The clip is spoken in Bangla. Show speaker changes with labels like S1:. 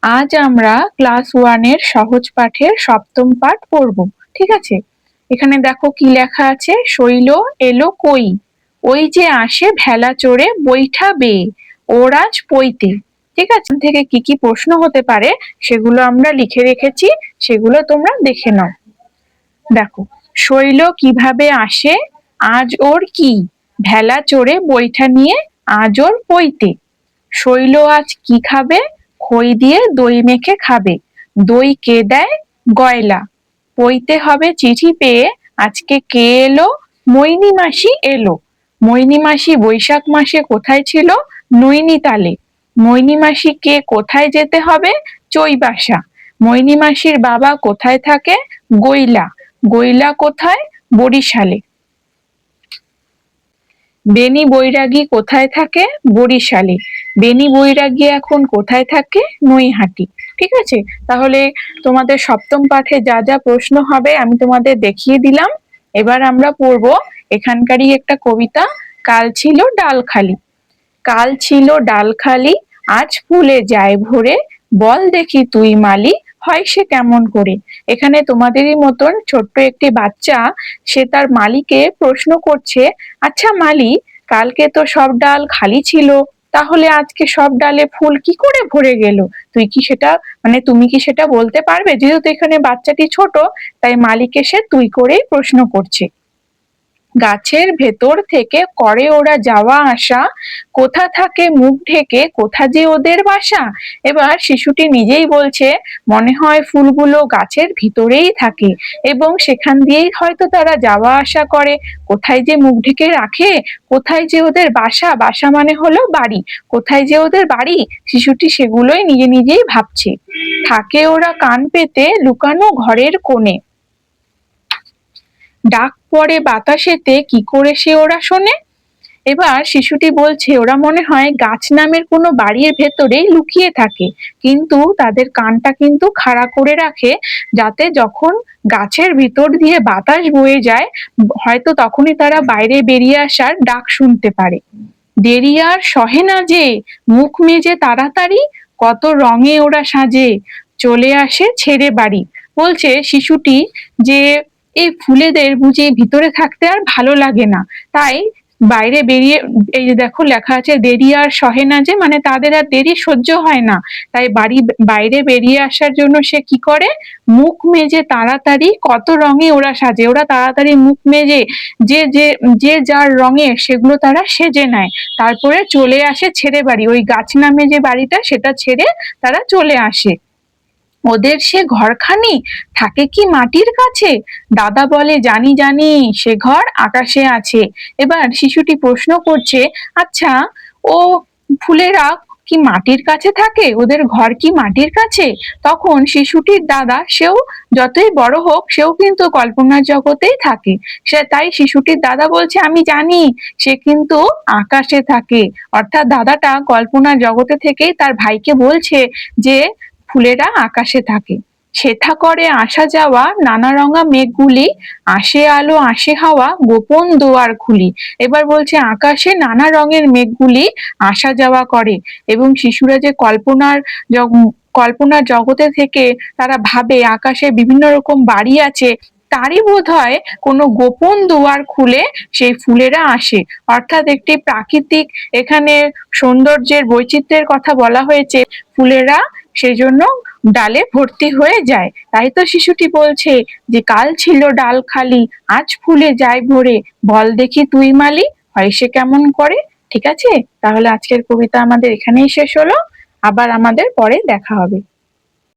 S1: আজ আমরা ক্লাস 1 এর সহজ পাঠের সপ্তম পাঠ পড়ব। ঠিক আছে, এখানে দেখো কি লেখা আছে। শৈল এলো কই, ওই যে আসে ভেলা চড়ে বৈঠা বেয়ে, ওর আজ পইতে। ঠিক আছে, থেকে কি কি প্রশ্ন হতে পারে সেগুলো আমরা লিখে রেখেছি, সেগুলো তোমরা দেখে নাও। দেখো, শৈল কিভাবে আসে, আজ ওর কি, ভেলা চড়ে বৈঠা নিয়ে আজ ওর পইতে। শৈল আজ কি খাবে, খই দিয়ে দই মেখে খাবে, দই কে দেয়, গয়লা। পইতে হবে চিঠি পেয়ে, আজকে কে এলো, মৈনী মাসি এলো। মৈনী মাসি বৈশাখ মাসে কোথায় ছিল, নৈনিতালে। মৈনী মাসিকে কোথায় যেতে হবে, চৈবাসা। মৈনী মাসির বাবা কোথায় থাকে, গৈলা। গৈলা কোথায়, বরিশালে। বেনি বৈরাগী কোথায় থাকে, বরিশালে। বেনি বৈরাগী এখন কোথায় থাকে, নৈহাটি। ঠিক আছে, তাহলে তোমাদের সপ্তম পাঠে যা যা প্রশ্ন হবে আমি তোমাদের দেখিয়ে দিলাম। এবার আমরা পড়ব এখানকারই একটা কবিতা, কাল ছিল ডাল খালি। কাল ছিল ডাল খালি, আজ ফুলে যায় ভরে, বল দেখি তুই মালি, হয় সে কেমন করে। এখানে তোমাদেরই মতন ছোট্ট একটি বাচ্চা, সে তার মালিকে প্রশ্ন করছে, আচ্ছা মালি, কালকে তো সব ডাল খালি ছিল, তাহলে আজকে সব ডালে ফুল কি করে ভরে গেল? তুই কি সেটা তুমি কি সেটা বলতে পারবে? যেহেতু এখানে বাচ্চাটি ছোট, তাই মালিক এসে তুই করেই প্রশ্ন করছে। গাছের ভেতর থেকে করে ওরা যাওয়া আসা, কোথা থাকে মুখ ঢেকে, কোথা যে ওদের বাসা। এবার শিশুটি নিজেই বলছে, মনে হয় ফুলগুলো গাছের ভিতরেই থাকে এবং সেখান দিয়েই হয়তো তারা যাওয়া আসা করে। কোথায় যে মুখ ঢেকে রাখে, কোথায় যে ওদের বাসা, বাসা মানে হলো বাড়ি, কোথায় যে ওদের বাড়ি, শিশুটি সেগুলোই নিজে নিজেই ভাবছে। থাকে ওরা কান পেতে লুকানো ঘরের কোণে, ডাক পড়ে বাতাসেতে, কি করে সে ওরা শোনে। এবার শিশুটি বলছে, ওরা মনে হয় গাছ নামের কোনো বাড়ির ভেতরেই লুকিয়ে থাকে, কিন্তু তাদের কানটা কিন্তু খাড়া করে রাখে, যাতে যখন গাছের ভিতর দিয়ে বাতাস বয়ে যায়, হয়তো তখনই তারা বাইরে বেরিয়ে আসার ডাক শুনতে পারে। দেরি আর সহে না যে, মুখ মেজে তাড়াতাড়ি, কত রঙে ওরা সাজে, চলে আসে ছেড়ে বাড়ি। বলছে শিশুটি যে এই ফুলেদের বুঝি ভিতরে থাকতে আর ভালো লাগে না, তাই বাইরে বেরিয়ে, এই যে দেখো লেখা আছে দেরি আর সহে না যে, মানে তাদের আর দেরি সহ্য হয় না, তাই বাইরে বেরিয়ে আসার জন্য সে কি করে, মুখ মেজে তাড়াতাড়ি, কত রঙে ওরা সাজে, ওরা তাড়াতাড়ি মুখ মেজে যে যে যে যার রঙে সেগুলো তারা সেজে নেয়, তারপরে চলে আসে ছেড়ে বাড়ি, ওই গাছ নামে যে বাড়িটা সেটা ছেড়ে তারা চলে আসে। ওদের সে ঘরখানি থাকে কি মাটির কাছে, দাদা বলে জানি জানি, সে ঘর আকাশে আছে। এবার শিশুটি প্রশ্ন করছে, আচ্ছা ও ফুলেরা কি মাটির কাছে থাকে, ওদের ঘর কি মাটির কাছে? তখন শিশুটির দাদা, সেও যতই বড় হোক সেও কিন্তু কল্পনার জগতেই থাকে, সে তাই শিশুটির দাদা বলছে, আমি জানি সে কিন্তু আকাশে থাকে। অর্থাৎ দাদাটা কল্পনার জগতে থেকেই তার ভাইকে বলছে যে ফুলেরা আকাশে থাকে। সেথা করে আসা যাওয়া নানা রঙা মেঘগুলি, আসে আলো আসে হাওয়া, গোপন দুয়ার খুলি। এবার বলছে আকাশে নানা রঙের মেঘগুলি আসা যাওয়া করে, এবং শিশুরা যে কল্পনার জগতে থেকে তারা ভাবে আকাশে বিভিন্ন রকম বাড়ি আছে, তারই বোধহয় কোনো গোপন দুয়ার খুলে সেই ফুলেরা আসে। অর্থাৎ একটি প্রাকৃতিক এখানে সৌন্দর্যের বৈচিত্র্যের কথা বলা হয়েছে, ফুলেরা সেজন্য ডালে ভর্তি হয়ে যায়। তাই তো শিশুটি বলছে যে কাল ছিল ডাল খালি, আজ ফুলে যায় ভরে, বল দেখি তুই মালি, হয় সে কেমন করে। ঠিক আছে, তাহলে আজকের কবিতা আমাদের এখানেই শেষ হলো, আবার আমাদের পরে দেখা হবে।